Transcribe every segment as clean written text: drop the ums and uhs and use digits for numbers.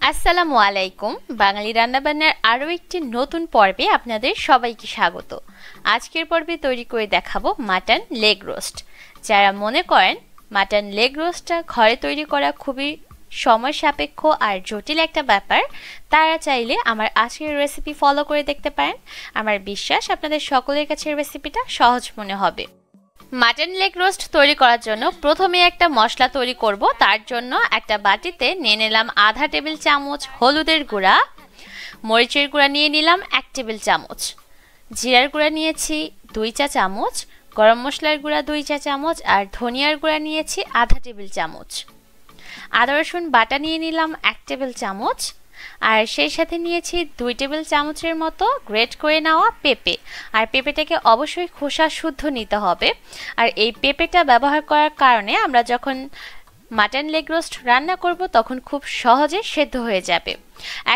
আসসালামু আলাইকুম। বাঙালি রান্নাবান্নার আরও একটি নতুন পর্বে আপনাদের সবাইকে স্বাগত। আজকের পর্বে তৈরি করে দেখাবো মাটন লেগ রোস্ট। যারা মনে করেন মাটন লেগ রোস্টটা ঘরে তৈরি করা খুবই সময় সাপেক্ষ আর জটিল একটা ব্যাপার, তারা চাইলে আমার আজকের রেসিপি ফলো করে দেখতে পারেন। আমার বিশ্বাস আপনাদের সকলের কাছে রেসিপিটা সহজ মনে হবে। মাটন লেগ রোস্ট তৈরি করার জন্য প্রথমে একটা মশলা তৈরি করব। তার জন্য একটা বাটিতে নিয়ে নিলাম আধা টেবিল চামচ হলুদের গুঁড়া, মরিচের গুঁড়া নিয়ে নিলাম 1 টেবিল চামচ, জিরার গুঁড়া নিয়েছি 2 চা চামচ, গরম মশলার গুঁড়া 2 চা চামচ আর ধনিয়ার গুঁড়া নিয়েছি আধা টেবিল চামচ। আদা রসুন বাটা নিয়ে নিলাম 1 টেবিল চামচ, আর সেই সাথে নিয়েছি 2 টেবিল চামচের মতো গ্রেট করে নেওয়া পেঁপে। আর পেঁপেটাকে অবশ্যই খোসা শুদ্ধ নিতে হবে। আর এই পেঁপেটা ব্যবহার করার কারণে আমরা যখন মাটন লেগ রোস্ট রান্না করব তখন খুব সহজে সেদ্ধ হয়ে যাবে।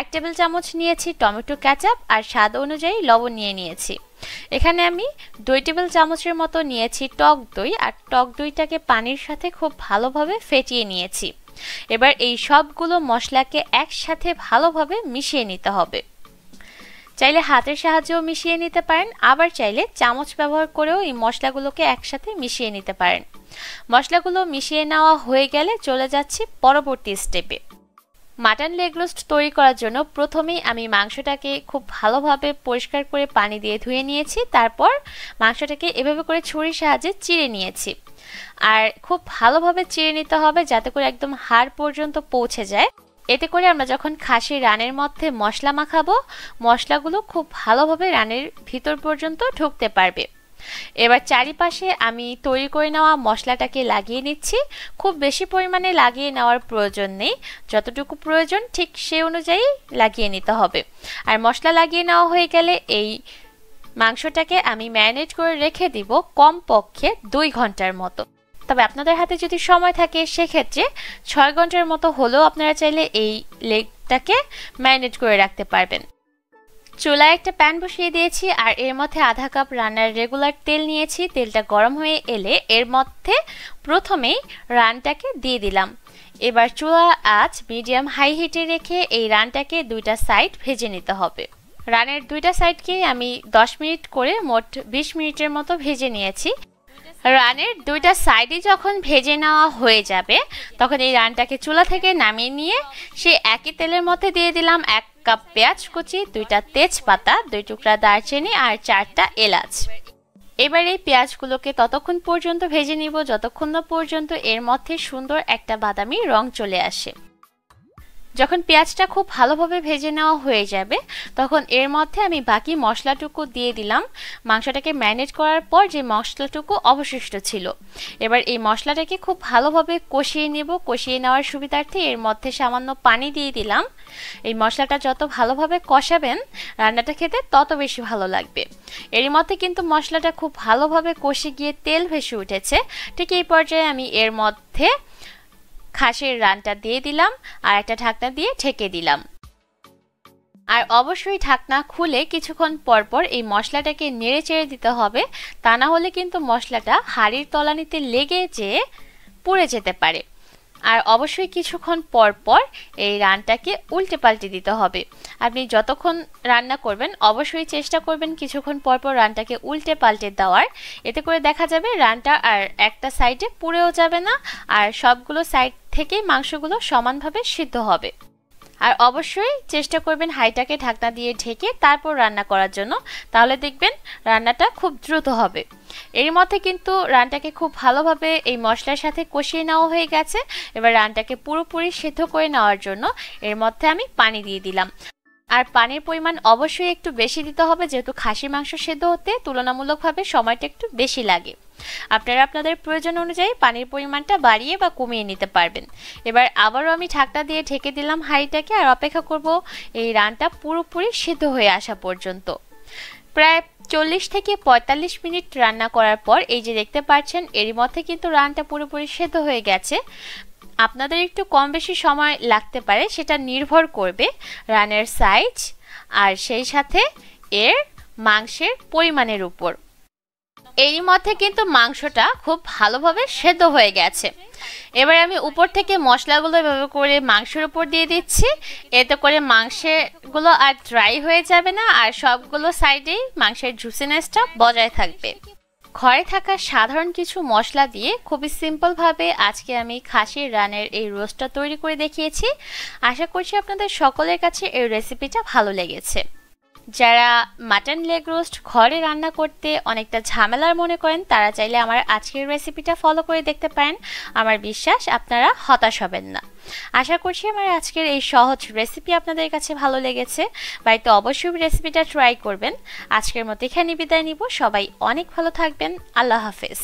1 টেবিল চামচ নিয়েছি টমেটো কেচাপ আর স্বাদ অনুযায়ী লবণ নিয়ে নিয়েছি। এখানে আমি 2 টেবিল চামচের মতো নিয়েছি টক দই, আর টক দইটাকে পানির সাথে খুব ভালোভাবে ফেটিয়ে নিয়েছি। এবার এই সবগুলো মশলাকে একসাথে ভালোভাবে মিশিয়ে নিতে হবে। চাইলে হাতের সাহায্যেও মিশিয়ে নিতে পারেন, আবার চাইলে চামচ ব্যবহার করেও এই মশলাগুলোকে একসাথে মিশিয়ে নিতে পারেন। মশলাগুলো মিশিয়ে নেওয়া হয়ে গেলে চলে যাচ্ছি পরবর্তী স্টেপে। মাটন লেগ রোস্ট তৈরি করার জন্য প্রথমেই আমি মাংসটাকে খুব ভালোভাবে পরিষ্কার করে পানি দিয়ে ধুয়ে নিয়েছি। তারপর মাংসটাকে এভাবে করে ছুরির সাহায্যে চিড়ে নিয়েছি। আর খুব ভালোভাবে চিড়ে নিতে হবে যাতে করে একদম হাড় পর্যন্ত পৌঁছে যায়। এতে করে আমরা যখন খাসির রানের মধ্যে মশলা মাখাবো, মশলাগুলো খুব ভালোভাবে রানের ভিতর পর্যন্ত ঢুকতে পারবে। এবার চারিপাশে আমি তৈরি করে নেওয়া মশলাটাকে লাগিয়ে নিচ্ছি। খুব বেশি পরিমাণে লাগিয়ে নেওয়ার প্রয়োজন নেই, যতটুকু প্রয়োজন ঠিক সেই অনুযায়ী লাগিয়ে নিতে হবে। আর মশলা লাগিয়ে নেওয়া হয়ে গেলে এই মাংসটাকে আমি ম্যারিনেট করে রেখে দিব কমপক্ষে 2 ঘন্টার মতো। তবে আপনাদের হাতে যদি সময় থাকে সেক্ষেত্রে 6 ঘন্টার মতো হলেও আপনারা চাইলে এই লেগটাকে ম্যারিনেট করে রাখতে পারবেন। চুলায় একটা প্যান বসিয়ে দিয়েছি আর এর মধ্যে আধা কাপ রান্নার রেগুলার তেল নিয়েছি। তেলটা গরম হয়ে এলে এর মধ্যে প্রথমেই রানটাকে দিয়ে দিলাম। এবার চুলা আঁচ মিডিয়াম হাই হিটে রেখে এই রানটাকে 2টা সাইড ভেজে নিতে হবে। রানের 2টা সাইডকে আমি 10 মিনিট করে মোট 20 মিনিটের মতো ভেজে নিয়েছি। রানের 2টা সাইডই যখন ভেজে নেওয়া হয়ে যাবে তখন এই রানটাকে চুলা থেকে নামিয়ে নিয়ে সেই একই তেলের মধ্যে দিয়ে দিলাম 1 কাপ পেঁয়াজ কুচি, 2টা তেজপাতা, 2 টুকরা দারচিনি আর 4টা এলাচ। এবার এই পেঁয়াজগুলোকে ততক্ষণ পর্যন্ত ভেজে নিব যতক্ষণ না পর্যন্ত এর মধ্যে সুন্দর একটা বাদামি রং চলে আসে। যখন পেঁয়াজটা খুব ভালোভাবে ভেজে নেওয়া হয়ে যাবে তখন এর মধ্যে আমি বাকি মশলাটুকু দিয়ে দিলাম। মাংসটাকে ম্যারিনেট করার পর যে মশলাটুকু অবশিষ্ট ছিল, এবার এই মশলাটাকে খুব ভালোভাবে কষিয়ে নেব। কষিয়ে নেওয়ার সুবিধার্থে এর মধ্যে সামান্য পানি দিয়ে দিলাম। এই মশলাটা যত ভালোভাবে কষাবেন রান্নাটা খেতে তত বেশি ভালো লাগবে। এর মধ্যে কিন্তু মশলাটা খুব ভালোভাবে কষে গিয়ে তেল ভেসে উঠেছে। ঠিক এই পর্যায়ে আমি এর মধ্যে খাসির রানটা দিয়ে দিলাম আর একটা ঢাকনা দিয়ে ঢেকে দিলাম। আর অবশ্যই ঢাকনা খুলে কিছুক্ষণ পর পর এই মশলাটাকে নেড়ে চেড়ে দিতে হবে, তা না হলে কিন্তু মশলাটা হাঁড়ির তলানিতে লেগে যেয়ে পুড়ে যেতে পারে। আর অবশ্যই কিছুক্ষণ পর পর এই রানটাকে উল্টে পাল্টে দিতে হবে। আপনি যতক্ষণ রান্না করবেন অবশ্যই চেষ্টা করবেন কিছুক্ষণ পর পর রানটাকে উল্টে পাল্টে দেওয়ার। এতে করে দেখা যাবে রানটা আর একটা সাইডে পুড়েও যাবে না, আর সবগুলো সাইড থেকেই মাংসগুলো সমানভাবে সিদ্ধ হবে। আর অবশ্যই চেষ্টা করবেন হাঁড়িটাকে ঢাকনা দিয়ে ঢেকে তারপর রান্না করার জন্য, তাহলে দেখবেন রান্নাটা খুব দ্রুত হবে। এর মধ্যে কিন্তু রানটাকে খুব ভালোভাবে এই মশলার সাথে কষিয়ে নেওয়া হয়ে গেছে। এবার রানটাকে পুরোপুরি সিদ্ধ করে নেওয়ার জন্য এর মধ্যে আমি পানি দিয়ে দিলাম। আর পানির পরিমাণ অবশ্যই একটু বেশি দিতে হবে, যেহেতু খাসির মাংস সিদ্ধ হতে তুলনামূলকভাবে সময়টা একটু বেশি লাগে। আপনারা আপনাদের প্রয়োজন অনুযায়ী পানির পরিমাণটা বাড়িয়ে বা কমিয়ে নিতে পারবেন। এবার আবারও আমি ঢাকনা দিয়ে ঢেকে দিলাম হাঁড়িটাকে আর অপেক্ষা করব এই রানটা পুরোপুরি সিদ্ধ হয়ে আসা পর্যন্ত। প্রায় 40 থেকে 45 মিনিট রান্না করার পর এই যে দেখতে পাচ্ছেন এরই মধ্যে কিন্তু রানটা পুরোপুরি সিদ্ধ হয়ে গেছে। আপনাদের একটু কম বেশি সময় লাগতে পারে, সেটা নির্ভর করবে রানের সাইজ আর সেই সাথে এর মাংসের পরিমাণের উপর। এরই মধ্যে কিন্তু মাংসটা খুব ভালোভাবে সেদ্ধ হয়ে গেছে। এবার আমি উপর থেকে মশলাগুলো এভাবে করে মাংসের উপর দিয়ে দিচ্ছি। এতে করে মাংসগুলো আর ড্রাই হয়ে যাবে না, আর সবগুলো সাইডেই মাংসের জুসিনেসটা বজায় থাকবে। ঘরে থাকা সাধারণ কিছু মশলা দিয়ে খুবই সিম্পলভাবে আজকে আমি খাসির রানের এই রোস্টটা তৈরি করে দেখিয়েছি। আশা করছি আপনাদের সকলের কাছে এই রেসিপিটা ভালো লেগেছে। যারা মাটন লেগ রোস্ট ঘরে রান্না করতে অনেকটা ঝামেলার মনে করেন, তারা চাইলে আমার আজকের রেসিপিটা ফলো করে দেখতে পারেন। আমার বিশ্বাস আপনারা হতাশ হবেন না। আশা করছি আমার আজকের এই সহজ রেসিপি আপনাদের কাছে ভালো লেগেছে। বাড়িতে অবশ্যই রেসিপিটা ট্রাই করবেন। আজকের মতো এখানে বিদায় নিব। সবাই অনেক ভালো থাকবেন। আল্লাহ হাফেজ।